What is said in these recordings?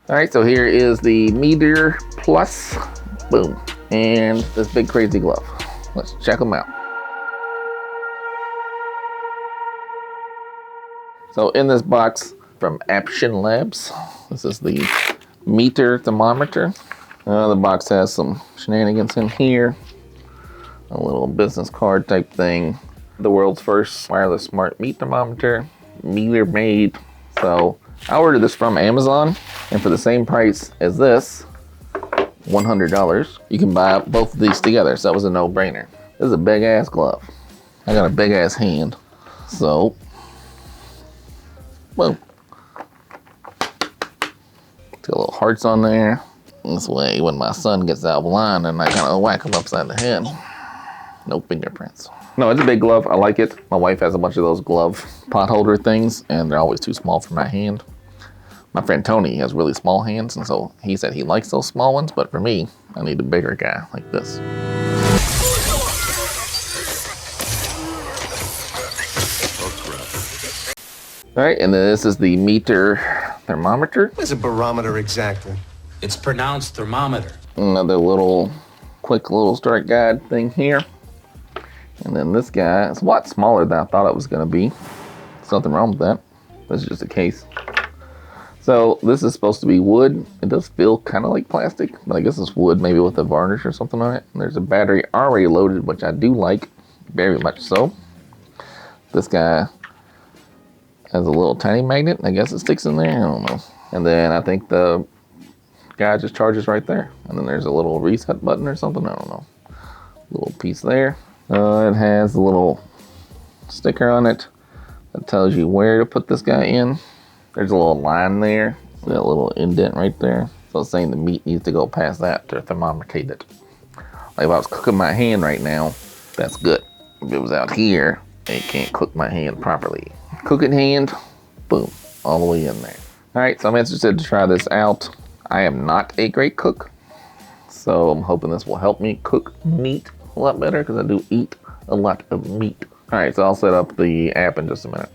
All right, so here is the MEATER Plus, boom, and this big crazy glove. Let's check them out. So in this box from Action Labs, this is the MEATER thermometer. The box has some shenanigans in here. A little business card type thing. The world's first wireless smart meat thermometer, MEATER made. So I ordered this from Amazon, and for the same price as this, $100, you can buy both of these together. So that was a no-brainer. This is a big ass glove. I got a big ass hand. So, boom. Got little hearts on there. This way, when my son gets out of line, and I kind of whack him upside the head. No fingerprints. No, it's a big glove. I like it. My wife has a bunch of those glove pot holder things, and they're always too small for my hand. My friend Tony has really small hands, and so he said he likes those small ones, but for me, I need a bigger guy like this. All right, and then this is the MEATER thermometer. What is a barometer exactly? It's pronounced thermometer. Another little quick little start guide thing here. And then this guy, it's a lot smaller than I thought it was gonna be. There's nothing wrong with that. This is just a case. So this is supposed to be wood. It does feel kind of like plastic, but I guess it's wood, maybe with a varnish or something on it. And there's a battery already loaded, which I do like, very much so. This guy has a little tiny magnet. I guess it sticks in there, I don't know. And then I think the guy just charges right there. And then there's a little reset button or something, I don't know. Little piece there. It has a little sticker on it that tells you where to put this guy in. There's a little line there, that little indent right there. So it's saying the meat needs to go past that to thermometrate it. Like if I was cooking my hand right now, that's good. If it was out here, it can't cook my hand properly. Cooking hand, boom, all the way in there. All right, so I'm interested to try this out. I am not a great cook, so I'm hoping this will help me cook meat a lot better because I do eat a lot of meat. All right, so I'll set up the app in just a minute.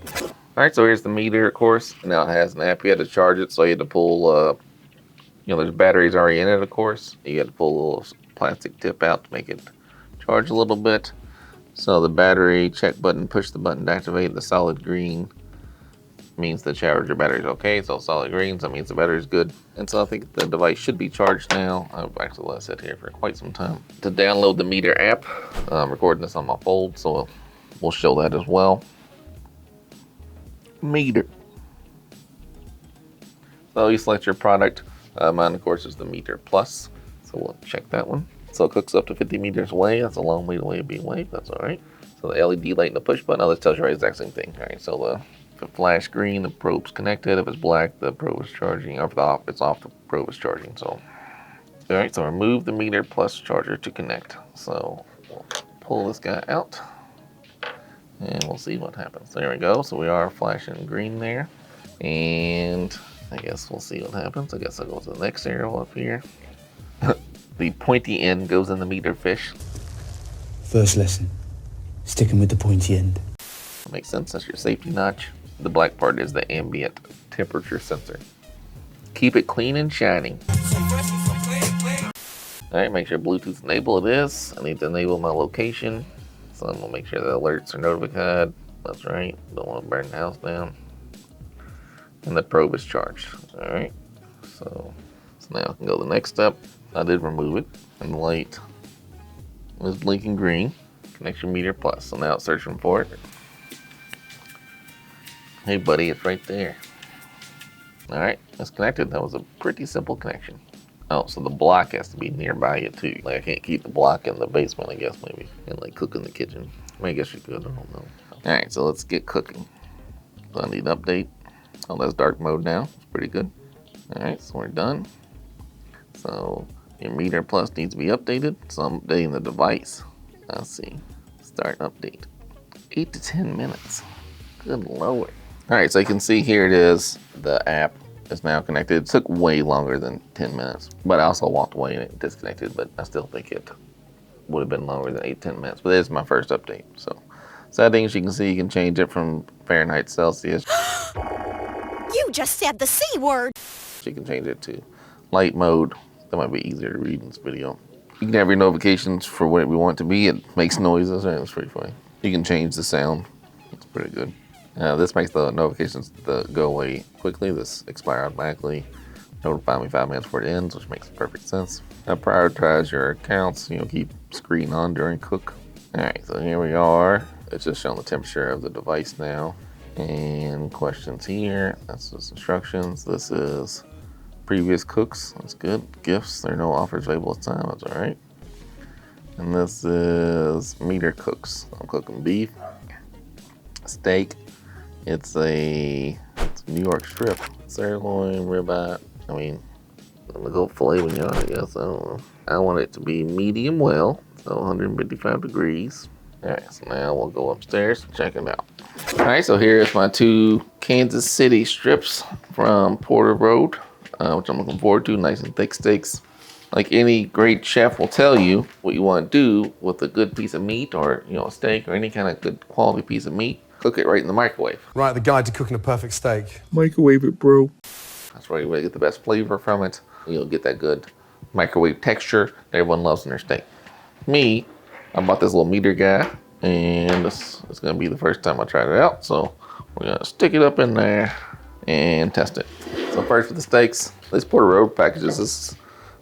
All right, so here's the MEATER, of course. Now it has an app. You had to charge it, so you had to pull, there's batteries already in it, of course. You had to pull a little plastic tip out to make it charge a little bit. So the battery check button, push the button to activate. The solid green means the charger battery is okay. So solid green, so that means the battery is good. And so I think the device should be charged now. I've actually let it sit here for quite some time. To download the MEATER app, I'm recording this on my Fold, so we'll show that as well. MEATER. So you select your product. Mine, of course, is the MEATER Plus. So we'll check that one. So it cooks up to 50 meters away. That's a long way to be away. That's all right. So the LED light and the push button. Oh, this tells you the exact same thing. All right. So if it flash green, the probe's connected. If it's black, the probe is charging. Or if it's off, the probe is charging. So, all right. So remove the MEATER Plus charger to connect. So we'll pull this guy out, and we'll see what happens. There we go. So we are flashing green there, and I guess we'll see what happens. I guess I'll go to the next arrow up here. The pointy end goes in the MEATER fish. First lesson, sticking with the pointy end. Makes sense, that's your safety notch. The black part is the ambient temperature sensor. Keep it clean and shining. All right, make sure Bluetooth enable it is. I need to enable my location. So I'm gonna make sure the alerts are notified. That's right, don't want to burn the house down. And the probe is charged, all right? So now I can go to the next step. I did remove it, and the light is blinking green. Connection MEATER Plus. So now it's searching for it. Hey buddy, it's right there. All right, it's connected. That was a pretty simple connection. Oh, so the block has to be nearby it too. Like I can't keep the block in the basement, I guess maybe, and like cook in the kitchen. I mean, I guess you could, I don't know. All right, so let's get cooking. So I need an update. Oh, that's dark mode now. It's pretty good. All right, so we're done. So your MEATER Plus needs to be updated. So I'm updating the device. Let's see. Start update. 8 to 10 minutes. Good Lord. All right, so you can see here it is. The app is now connected. It took way longer than 10 minutes, but I also walked away and it disconnected, but I still think it would have been longer than 8 to 10 minutes, but it is my first update. So settings, you can see you can change it from Fahrenheit, Celsius. You just said the C word. You can change it to light mode. That might be easier to read in this video. You can have your notifications for whatever you want it to be. It makes noises, and it's pretty funny. You can change the sound. It's pretty good. This makes the notifications go away quickly. This expire automatically. Notify me 5 minutes before it ends, which makes perfect sense. Now prioritize your accounts. Keep screen on during cook. All right, so here we are. It's just showing the temperature of the device now. And questions here. That's just instructions. This is previous cooks. That's good. Gifts. There are no offers available at the time. That's all right. And this is MEATER cooks. I'm cooking beef, steak. It's a New York strip, sirloin, ribeye. I'm gonna go filet mignon, I guess. I don't know. I want it to be medium well, so 155 degrees. All right, so now we'll go upstairs and check it out. All right, so here's my 2 Kansas City strips from Porter Road, which I'm looking forward to. Nice and thick steaks. Like any great chef will tell you, what you want to do with a good piece of meat, or a steak, or any kind of good quality piece of meat, cook it right in the microwave. Right, the guide to cooking a perfect steak. Microwave it, bro. That's where you really get the best flavor from it. You'll get that good microwave texture that everyone loves in their steak. Me, I bought this little MEATER guy, and this is gonna be the first time I tried it out. So we're gonna stick it up in there and test it. So first for the steaks, this Porter Road packages. This is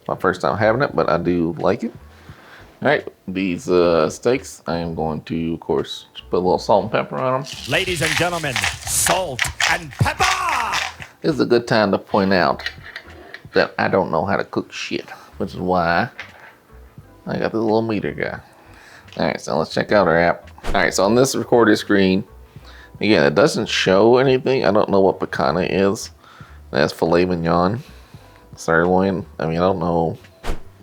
my first time having it, but I do like it. All right, these steaks, I am going to, of course, just put a little salt and pepper on them. Ladies and gentlemen, salt and pepper! This is a good time to point out that I don't know how to cook shit, which is why I got this little MEATER guy. All right, so let's check out our app. All right, so on this recorded screen, again, it doesn't show anything. I don't know what picanha is. That's filet mignon, sirloin. I don't know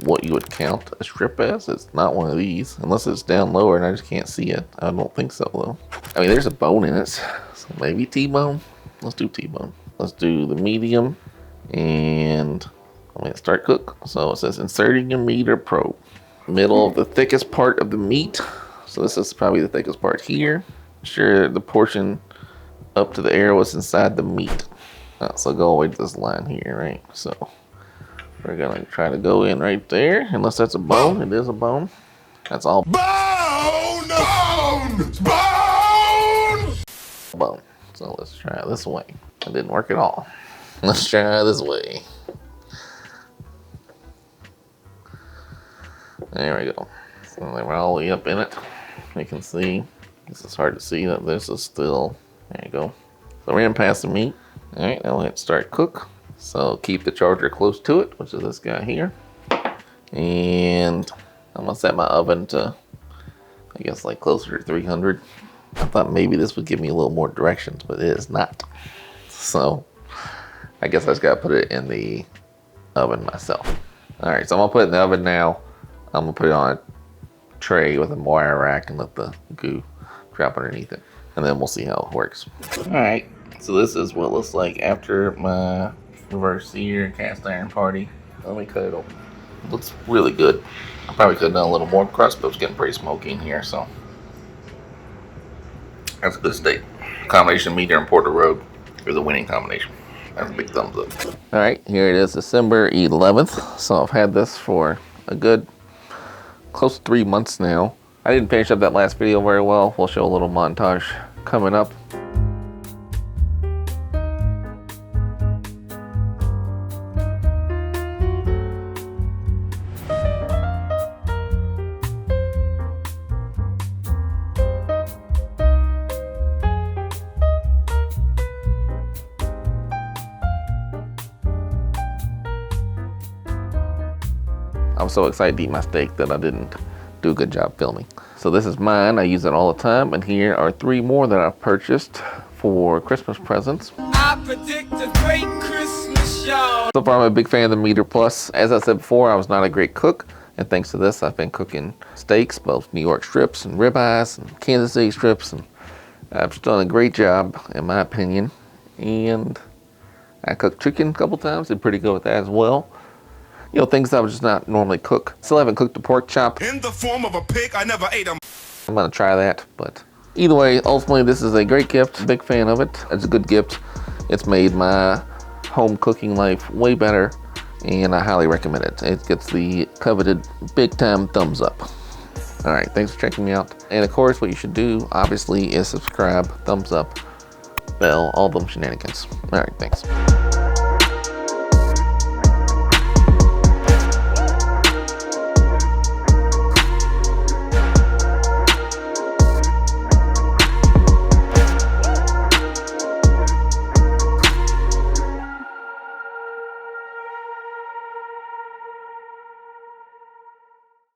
what you would count a strip as. It's not one of these, unless it's down lower and I just can't see it. I don't think so, though. There's a bone in it, so maybe T-bone. Let's do T-bone. Let's do the medium, and I'm gonna start cook. So it says inserting a MEATER probe. Middle of the thickest part of the meat. So this is probably the thickest part here. Sure, the portion up to the arrow is inside the meat. So go away to this line here, right? So we're gonna try to go in right there, unless that's a bone. It is a bone. That's all Bone! Bone! Bone! bone. So let's try it this way. It didn't work at all. Let's try this way. There we go. So they were all the way up in it. You can see, this is hard to see that this is still, there you go. So we're in past the meat. All right, now let's start cook. So keep the charger close to it, which is this guy here. And I'm gonna set my oven to, I guess, like closer to 300. I thought maybe this would give me a little more directions, but it is not. So I guess I just gotta put it in the oven myself. All right, so I'm gonna put it in the oven now. I'm gonna put it on a tray with a wire rack and let the goo drop underneath it. And then we'll see how it works. All right, so this is what it looks like after my reverse sear cast iron party. Let me cut it open. It looks really good. I probably could have done a little more crust, but it's getting pretty smoky in here, so. That's a good steak. Combination MEATER and Porter Road is a winning combination. That's a big thumbs up. All right, here it is, December 11th. So I've had this for a good close to 3 months now. I didn't finish up that last video very well. We'll show a little montage coming up. I was so excited to eat my steak that I didn't do a good job filming. So this is mine. I use it all the time. And here are 3 more that I've purchased for Christmas presents. I predict a great Christmas show. So far, I'm a big fan of the MEATER Plus. As I said before, I was not a great cook. And thanks to this, I've been cooking steaks, both New York strips and ribeyes and Kansas City strips. And I've just done a great job, in my opinion. And I cooked chicken a couple times. Did pretty good with that as well. You know, things I would just not normally cook. Still haven't cooked a pork chop. In the form of a pig, I never ate them. I'm gonna try that, but either way, ultimately this is a great gift. Big fan of it. It's a good gift. It's made my home cooking life way better, and I highly recommend it. It gets the coveted big time thumbs up. All right, thanks for checking me out. And of course, what you should do, obviously, is subscribe, thumbs up, bell, all them shenanigans. All right, thanks.